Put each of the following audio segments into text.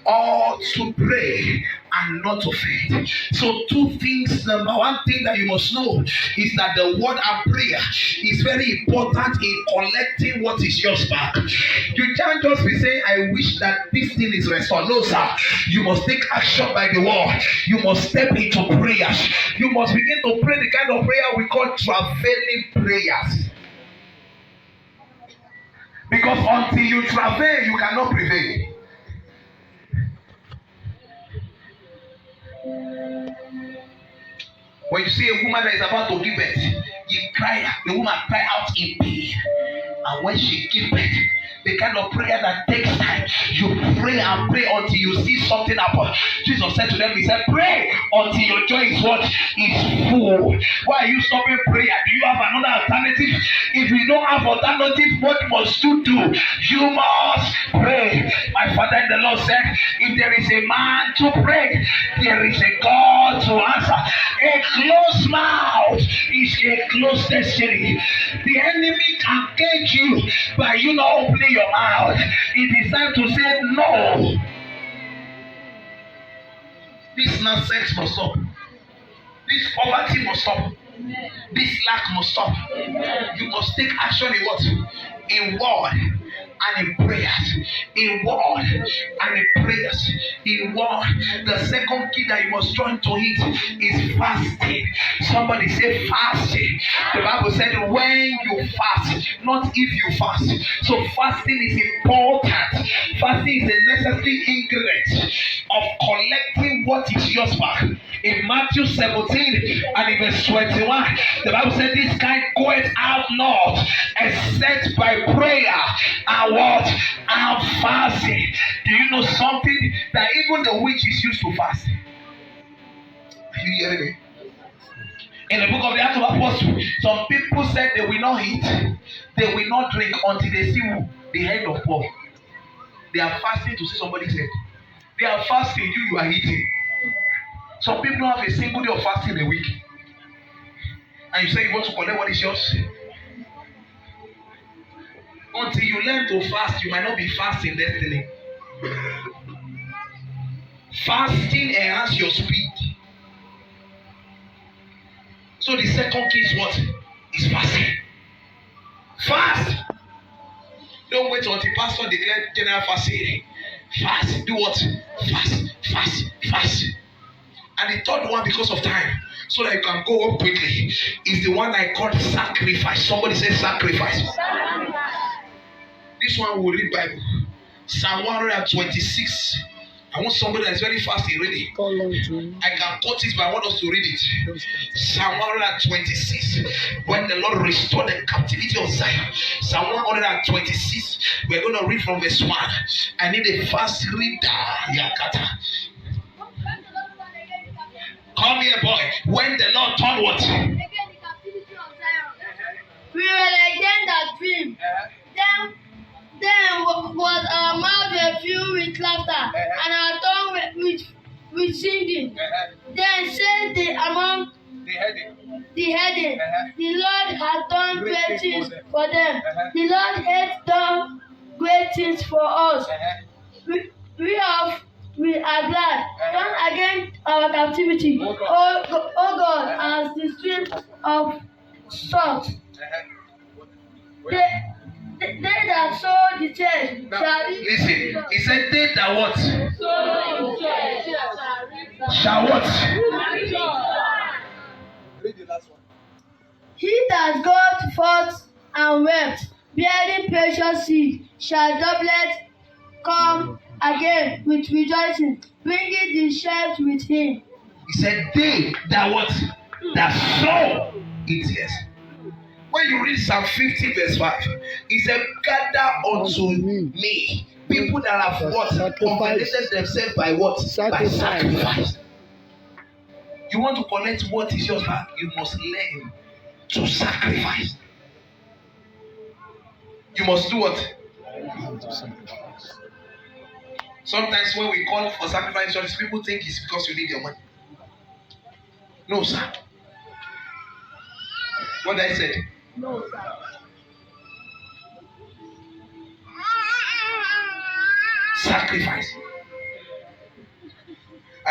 or to pray and not to faint. So two things. Number one thing that you must know is that the word and prayer is very important in collecting what is yours back. You can't just be saying, I wish that this thing is restored. No, sir. You must take action by the word. You must step into prayers. You must begin to pray the kind of prayer we call travailing prayers. Because until you travail, you cannot prevail. When you see a woman that is about to give birth, the woman cry out in pain. And when she gives birth, the kind of prayer that takes time, you pray and pray until you see something happen. Jesus said to them, he said, pray until your joy is what? Is full. Why are you stopping prayer? Do you have another alternative? If you don't have alternative, what must you do? You must pray. My Father in the Lord said, if there is a man to pray, there is a God to answer. A closed mouth is a closed destiny. The enemy can cage you by you not opening your mouth. It is time to say no. This nonsense must stop. This poverty must stop. This lack must stop. You must take action in what? In word and in prayers. In word and in prayers. In word. The second key that you must join to it is fasting. Somebody say fasting. The Bible said when you fast, not if you fast. So fasting is important. Fasting is a necessary ingredient of collecting what is yours back. In Matthew 17 and in verse 21, the Bible said this kind goeth out not except by prayer and what? And fasting. Do you know something? That even the witches used to fast. Are you hearing me? In the book of the Acts of Apostles, some people said they will not eat, they will not drink until they see who? The head of Paul. They are fasting to see somebody's head. They are fasting, you are eating. Some people have a single day of fasting a week. And you say you want to collect what is yours. Until you learn to fast, you might not be fasting destiny. Fasting enhances your speed. So the second key is what? Is fasting. Fast. Don't wait until pastor declares general fasting. Fast. Do what? Fast. Fast. Fast. And the third one, because of time, so that you can go up quickly, is the one I call sacrifice. Somebody say sacrifice. This one will read Bible. Psalm 126. I want somebody that is very fast in reading. I can quote it, but I want us to read it. Psalm 126. When the Lord restored the captivity of Zion. Psalm 126. We're going to read from verse 1. I need a fast reader. Yakata. Come here, boy. When the Lord turned what? We were like them that dream. Then was our mouth filled with laughter, and our tongue with singing. Then said they among the heading, the Lord has done great things for them. The Lord has done great things for us. We are glad. Turn against our captivity, O God, as the stream of salt. They that sow the church shall reap. Listen, he said, they that what? Sow the church Shall what? Read the last one. He that goeth forth and wept, bearing precious seed, shall doublet come again with rejoicing, bringing the sheaves with him. He said, they that what? That sow it, yes. When you read Psalm 50 verse 5, he said, gather unto me people that have what? Converted themselves by what? By sacrifice. You want to collect what is yours back? You must learn to sacrifice. You must do what? Sometimes when we call for sacrifice, people think it's because you need your money. No, sir. What I said? No, sir. Sacrifice.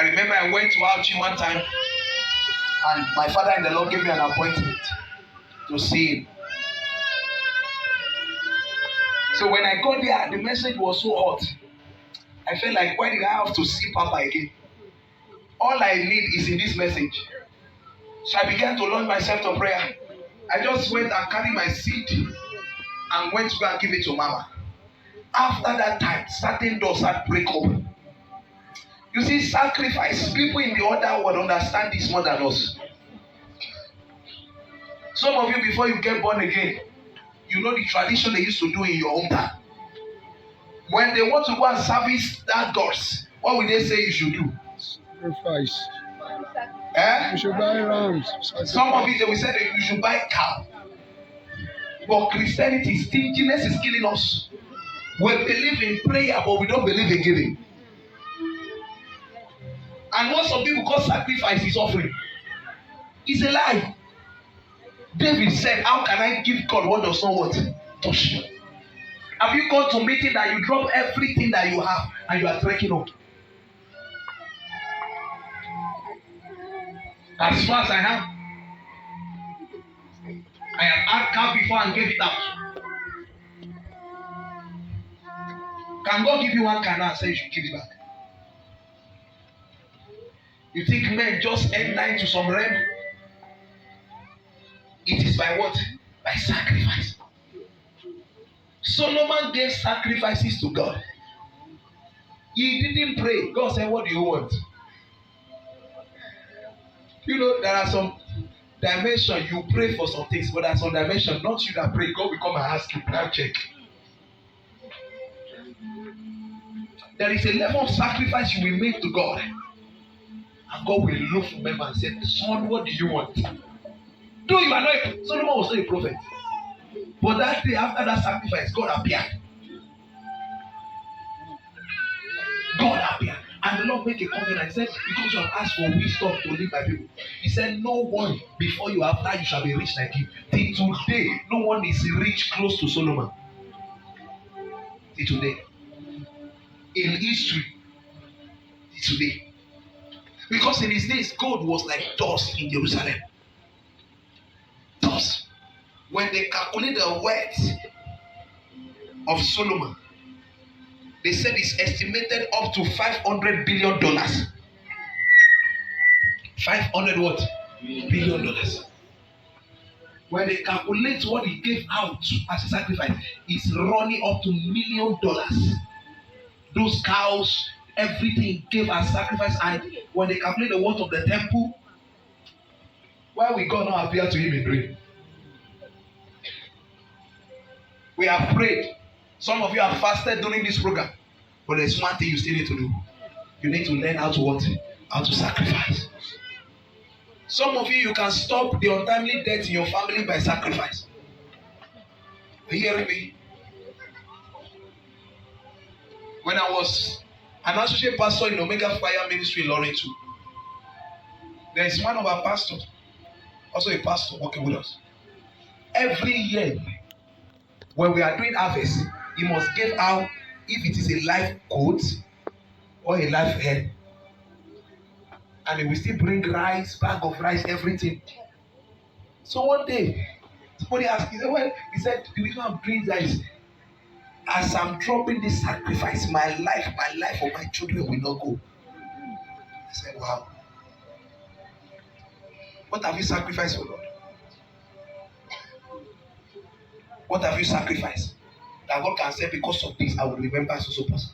I remember I went to Auchi one time, and my father in the Lord gave me an appointment to see him. So when I got there, the message was so hot. I felt like, why did I have to see Papa again? All I need is in this message. So I began to launch myself to prayer. I just went and carried my seed and went to go and give it to Mama. After that time, certain doors had break open. You see, sacrifice. People in the other world understand this more than us. Some of you, before you get born again, you know the tradition they used to do in your hometown. When they want to go and service that gods, what will they say you should do? Sacrifice. Eh? You should buy rams. Sacrifice. Some of it they will say that you should buy cow. But Christianity, stinginess is killing us. We believe in prayer, but we don't believe in giving. And what some people call sacrifice is offering. It's a lie. David said, how can I give God what does not what? Touch you. Have you gone to meeting that you drop everything that you have and you are trekking up? As far as I have, I have had car before and gave it out. Can God give you one car now and say you should give it back? You think men just enter into some realm? It is by what? By sacrifice. Solomon gave sacrifices to God. He didn't pray. God said, what do you want? You know, there are some dimensions you pray for some things, but there are some dimensions, not you that pray. God will come and ask you, now check. There is a level of sacrifice you will make to God. And God will look from heaven and say, son, what do you want? Though you are not, Solomon was not a prophet. But that day after that sacrifice, God appeared. God appeared. And the Lord made a covenant. He said, because you have asked for wisdom to lead my people. He said, no one before you after you shall be rich like him. Till today, no one is rich close to Solomon. Till today. In history. Till today. Because in his days, gold was like dust in Jerusalem. Dust. When they calculate the wealth of Solomon, they said it's estimated up to $500 billion. 500 what? Billion dollars. When they calculate what he gave out as a sacrifice, it's running up to $1 million. Those cows, everything he gave as sacrifice, and when they calculate the worth of the temple, why will God not appear to him in dream? We have prayed. Some of you have fasted during this program. But there's one thing you still need to do. You need to learn how to what? How to sacrifice. Some of you can stop the untimely death in your family by sacrifice. Are you hearing me? When I was an associate pastor in Omega Fire Ministry in Lawrence, there is one of our pastors, also a pastor working with us. Every year, when we are doing harvest, he must give out, if it is a live goat or a live hen, and he will still bring rice, bag of rice, everything. So one day, somebody asked, he said, well, he said, the reason I'm doing that is, as I'm dropping this sacrifice, my life of my children will not go. I said, wow. What have you sacrificed for God? What have you sacrificed? That God can say, because of this, I will remember so person.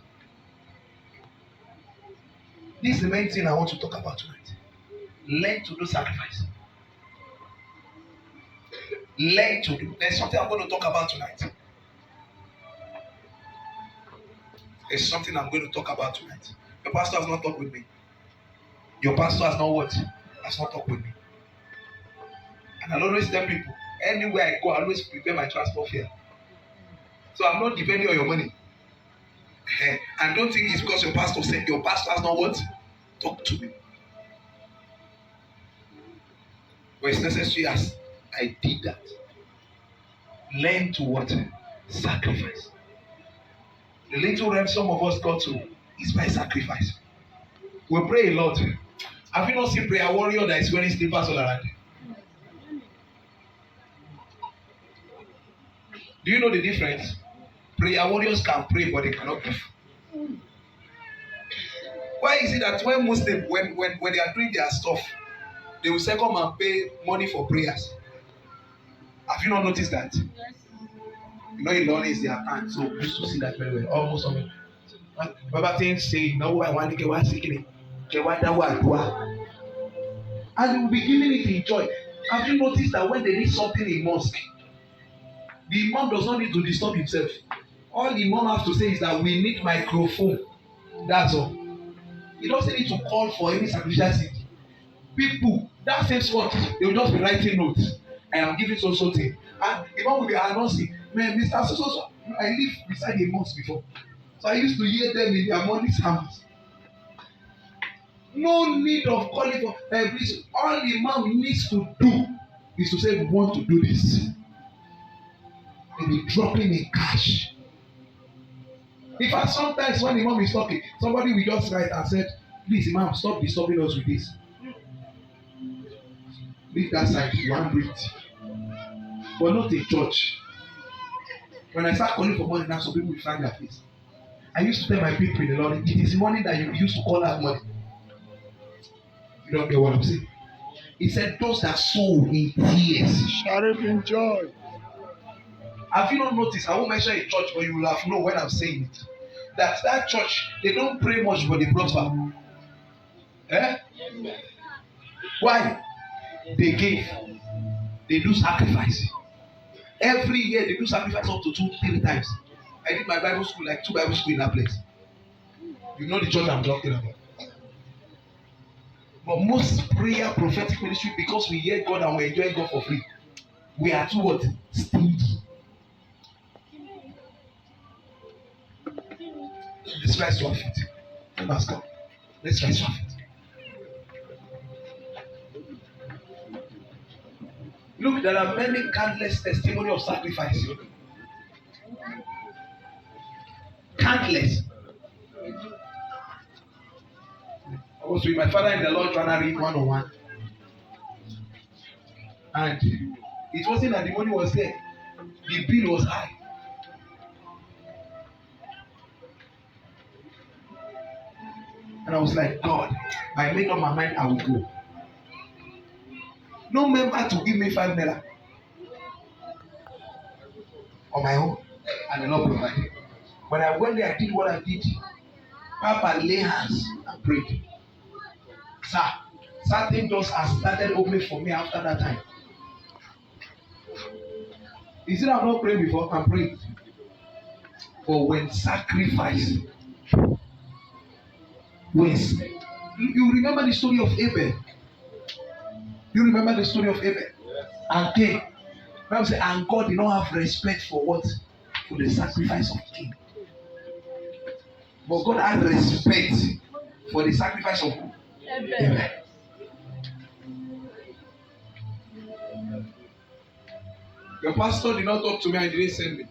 This is the main thing I want to talk about tonight. Learn to do sacrifice. Learn to do. There's something I'm going to talk about tonight. There's something I'm going to talk about tonight. Your pastor has not talked with me. Your pastor has not what? Has not talked with me. And I'll always tell people, anywhere I go, I always prepare my transport fare. So I'm not depending on your money. And don't think it's because your pastor said, your pastor has not what? Talk to me. But it's necessary as I did that. Learn to what? Sacrifice. The little realm some of us got to is by sacrifice. We pray a lot. Have you not seen prayer warrior that is wearing slippers all around? Do you know the difference? Prayer warriors can pray, but they cannot give. Why is it that when Muslims, when they are doing their stuff, they will say, come and pay money for prayers? Have you not noticed that? Yes. You know, it only is their account, so we used to see that very well. Almost something. Baba things say, no, I want to get one sick. And you will be giving it in joy. Have you noticed that when they need something in mosque, the imam does not need to disturb himself. All the imam has to say is that we need microphone. That's all. He doesn't need to call for any sacrificial seed. People, that same spot, they will just be writing notes. I am giving so thing. And the imam will be announcing, man, Mr. So. I lived beside a mosque before. So I used to hear them in their morning sermons. No need of calling for please. All the imam needs to do is to say we want to do this. They be dropping in cash. In fact, sometimes when the imam is talking, somebody will just write and said, please imam, stop disturbing us with this. Leave that side, you want breathe. But not a church. When I start calling for money now, some people will find their face. I used to tell my people in the Lord, it is money that you used to call out money. You don't get what I'm saying? He said, those that sow in tears shall reap in joy. Have you not noticed? I won't mention a church, but you will have known when I'm saying it. That church, they don't pray much, but they prosper. Eh? Why? They give. They do sacrifice. Every year they do sacrifice up to 2-3 times. I did my Bible school, like 2 Bible school in that place. You know the church I'm talking about. But most prayer prophetic ministry, because we hear God and we enjoy God for free, we are too what? Stingy. Let's rise to our feet. Let's go. Let's rise to our feet. Look, there are many countless testimonies of sacrifice. Countless. I was with my father in the Lord trying to read 101. And it wasn't that the money was there. The bill was high. And I was like, God, I made up my mind I will go. No member to give me 5 naira on my own, and the Lord provided. When I went there, I did what I did. Papa lay hands and prayed. Sir, certain doors have started opening for me after that time. He said, I'm not praying before, I'm praying. But when sacrifice, you remember the story of Abel? You remember the story of Abel? And Cain. Bible says, and God did not have respect for what? For the sacrifice of Cain. But God had respect for the sacrifice of Abel. Your pastor did not talk to me and didn't send me.